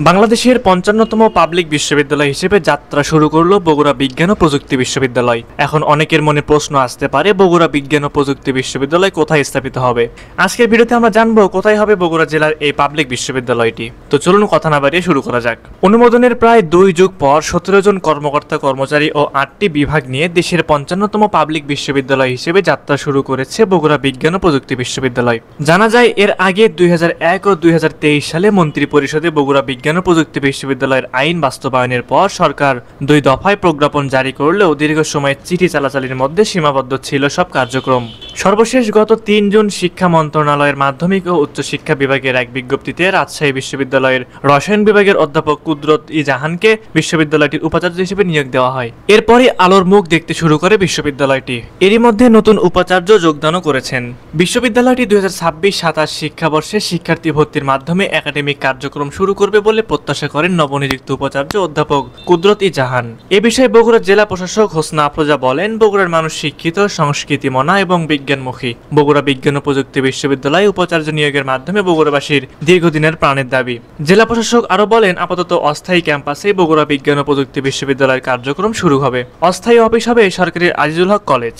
বাংলাদেশের ৫৫তম পাবলিক বিশ্ববিদ্যালয় হিসেবে যাত্রা শুরু করলো বগুড়া বিজ্ঞান ও প্রযুক্তি বিশ্ববিদ্যালয়। এখন অনেকের মনে প্রশ্ন আসতে পারে, বগুড়া বিজ্ঞান ও প্রযুক্তি বিশ্ববিদ্যালয় কোথায় স্থাপিত হবে। আজকের ভিডিওতে আমরা জানবো কোথায় হবে বগুড়া জেলার এই পাবলিক বিশ্ববিদ্যালয়টি। তো চলুন কথা না বাড়িয়ে শুরু করা যাক। অনুমোদনের প্রায় ২ যুগ পর ১৭ জন কর্মকর্তা কর্মচারী ও ৮টি বিভাগ নিয়ে দেশের ৫৫তম পাবলিক বিশ্ববিদ্যালয় হিসেবে যাত্রা শুরু করেছে বগুড়া বিজ্ঞান ও প্রযুক্তি বিশ্ববিদ্যালয়। জানা যায়, এর আগে ২০০১ ও ২০২৩ সালে মন্ত্রিপরিষদে বগুড়া বিজ্ঞান ও প্রযুক্তি বিশ্ববিদ্যালয়ের আইন বাস্তবায়নের পর সরকার ২ দফায় প্রজ্ঞাপন জারি করলেও দীর্ঘ সময় চিঠি চালাচালির মধ্যে সীমাবদ্ধ ছিল সব কার্যক্রম। সর্বশেষ গত ৩ জুন শিক্ষা মন্ত্রণালয়ের মাধ্যমিক ও উচ্চ শিক্ষা বিভাগের এক বিজ্ঞপ্তিতে রাজশাহী বিশ্ববিদ্যালয়ের রসায়ন বিভাগের অধ্যাপক কুদরত-ই-জাহানকে বিশ্ববিদ্যালয়টির উপাচার্য হিসেবে নিয়োগ দেওয়া হয়। এরপরই আলোর মুখ দেখতে শুরু করে বিশ্ববিদ্যালয়টি। এরই মধ্যে নতুন উপাচার্য যোগদানও করেছেন। বিশ্ববিদ্যালয়টি ২০২৬-২৭ শিক্ষাবর্ষে শিক্ষার্থী ভর্তির মাধ্যমে একাডেমিক কার্যক্রম শুরু করবে বলে প্রত্যাশা করেন নবনিযুক্ত উপাচার্য অধ্যাপক কুদরত-ই-জাহান। এ বিষয়ে বগুড়া জেলা প্রশাসক হোসনা আফরোজা বলেন, বগুড়ার মানুষ শিক্ষিত, সংস্কৃতিমনা এবং বিজ্ঞানমুখী। বগুড়া বিজ্ঞান ও প্রযুক্তি বিশ্ববিদ্যালয়ে উপাচার্য নিয়োগের মাধ্যমে বগুড়াবাসীর দীর্ঘদিনের প্রাণের দাবি। জেলা প্রশাসক আরো বলেন, আপাতত অস্থায়ী ক্যাম্পাসে বগুড়া বিজ্ঞান ও প্রযুক্তি বিশ্ববিদ্যালয়ের কার্যক্রম শুরু হবে। অস্থায়ী অফিস হবে সরকারি আজিজুল হক কলেজ।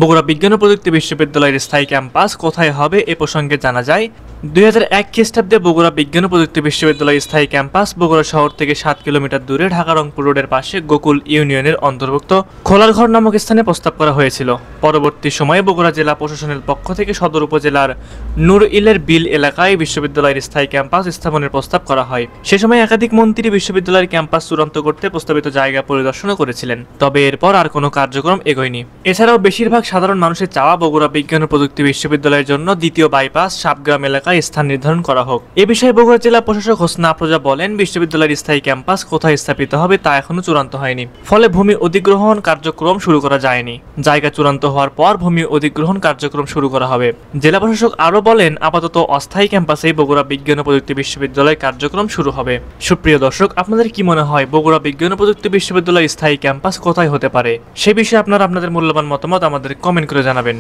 বগুড়া বিজ্ঞান ও প্রযুক্তি বিশ্ববিদ্যালয়ের স্থায়ী ক্যাম্পাস কোথায় হবে এ প্রসঙ্গে জানা যায়, ২০০১ খ্রিস্টাব্দে বগুড়া বিজ্ঞান ও প্রযুক্তি বিশ্ববিদ্যালয়ের স্থায়ী ক্যাম্পাস বগুড়া শহর থেকে ৭ কিলোমিটার দূরে ঢাকা রংপুর রোডের পাশে গোকুল ইউনিয়নের অন্তর্ভুক্ত খোলারঘর নামক স্থানে প্রস্তাব করা হয়েছিল। পরবর্তী সময়ে বগুড়া জেলা প্রশাসনের পক্ষ থেকে সদর উপজেলার নুর-ইলের বিল এলাকায় বিশ্ববিদ্যালয়ের স্থায়ী ক্যাম্পাস স্থাপনের প্রস্তাব করা হয়। সে সময় একাধিক মন্ত্রী বিশ্ববিদ্যালয়ের ক্যাম্পাস চূড়ান্ত করতে প্রস্তাবিত জায়গা পরিদর্শনও করেছিলেন, তবে এরপর আর কোনো কার্যক্রম এগোয়নি। এছাড়াও বেশিরভাগ সাধারণ মানুষের চাওয়া বগুড়া বিজ্ঞান ও প্রযুক্তি বিশ্ববিদ্যালয়ের জন্য দ্বিতীয় বাইপাস সাবগ্রাম এলাকায় স্থান নির্ধারণ করা হোক। এ বিষয়ে বগুড়া জেলা প্রশাসক হোসনা আফরোজা বলেন, বিশ্ববিদ্যালয়ের স্থায়ী ক্যাম্পাস কোথায় স্থাপিত হবে তা এখনো চূড়ান্ত হয়নি, ফলে ভূমি অধিগ্রহণ কার্যক্রম শুরু করা যায়নি। জায়গা চূড়ান্ত হওয়ার পর ভূমি অধিগ্রহণ কার্যক্রম শুরু করা হবে। জেলা প্রশাসক আরো বলেন, আপাতত অস্থায়ী ক্যাম্পাসেই বগুড়া বিজ্ঞান ও প্রযুক্তি বিশ্ববিদ্যালয় কার্যক্রম শুরু হবে। সুপ্রিয় দর্শক, আপনাদের কি মনে হয় বগুড়া বিজ্ঞান ও প্রযুক্তি বিশ্ববিদ্যালয়ের স্থায়ী ক্যাম্পাস কোথায় হতে পারে? সে বিষয়ে আপনারা আপনাদের মূল্যবান মতামত আমাদের কমেন্ট করে জানাবেন।